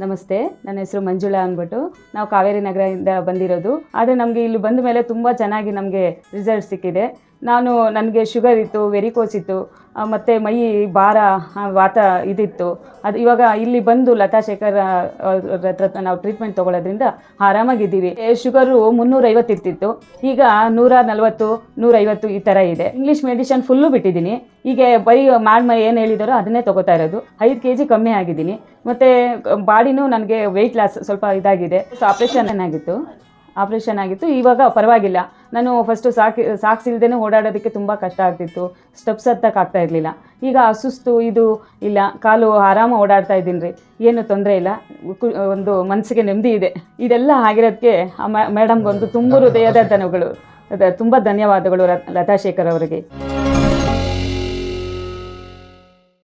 ನಮಸ್ತೆ, ನನ್ನ ಹೆಸರು ಮಂಜುಳಾ ಅಂದ್ಬಿಟ್ಟು. ನಾವು ಕಾವೇರಿ ನಗರದಿಂದ ಬಂದಿರೋದು. ಆದರೆ ನಮಗೆ ಇಲ್ಲಿ ಬಂದ ಮೇಲೆ ತುಂಬ ಚೆನ್ನಾಗಿ ನಮಗೆ ರಿಸಲ್ಟ್ ಸಿಕ್ಕಿದೆ. ನನಗೆ ಶುಗರ್ ಇತ್ತು, ವೆರಿಕೋಸ್ ಇತ್ತು, ಮತ್ತು ಮೈ ಭಾರ, ವಾತ ಇದಿತ್ತು. ಅದು ಇವಾಗ ಇಲ್ಲಿ ಬಂದು ಲತಾ ಶೇಖರ್ ಅವ್ರ ಹತ್ರ ನಾವು ಟ್ರೀಟ್ಮೆಂಟ್ ತೊಗೊಳ್ಳೋದ್ರಿಂದ ಆರಾಮಾಗಿದ್ದೀವಿ. ಶುಗರು 350 ಇರ್ತಿತ್ತು, ಈಗ 140, 150 ಈ ಥರ ಇದೆ. ಇಂಗ್ಲೀಷ್ ಮೆಡಿಷನ್ ಫುಲ್ಲು ಬಿಟ್ಟಿದ್ದೀನಿ. ಈಗ ಬರೀ ಏನು ಹೇಳಿದಾರೋ ಅದನ್ನೇ ತೊಗೋತಾ ಇರೋದು. 5 kg ಕಮ್ಮಿ ಆಗಿದ್ದೀನಿ. ಮತ್ತು ಬಾಡಿನೂ ನನಗೆ ವೆಯ್ಟ್ ಲಾಸ್ ಸ್ವಲ್ಪ ಇದಾಗಿದೆ. ಆಪ್ರೇಷನ್ ಆಗಿತ್ತು. ಇವಾಗ ಪರವಾಗಿಲ್ಲ. ನಾನು ಫಸ್ಟು ಸಾಕ್ಸ್ ಇಲ್ಲದೇ ಓಡಾಡೋದಕ್ಕೆ ತುಂಬ ಕಷ್ಟ ಆಗ್ತಿತ್ತು. ಸ್ಟೆಪ್ಸ್ ಹತ್ತಕ್ಕೆ ಇರಲಿಲ್ಲ. ಈಗ ಸುಸ್ತು ಇದು ಇಲ್ಲ, ಕಾಲು ಆರಾಮ ಓಡಾಡ್ತಾ ಇದ್ದೀನಿ ರೀ. ಏನು ತೊಂದರೆ ಇಲ್ಲ. ಒಂದು ಮನಸ್ಸಿಗೆ ನೆಮ್ಮದಿ ಇದೆ. ಇದೆಲ್ಲ ಆಗಿರೋದಕ್ಕೆ ಮೇಡಮ್ಗೊಂದು ತುಂಬ ಹೃದಯದ ತುಂಬ ಧನ್ಯವಾದಗಳು ಲತಾ ಶೇಖರ್ ಅವರಿಗೆ.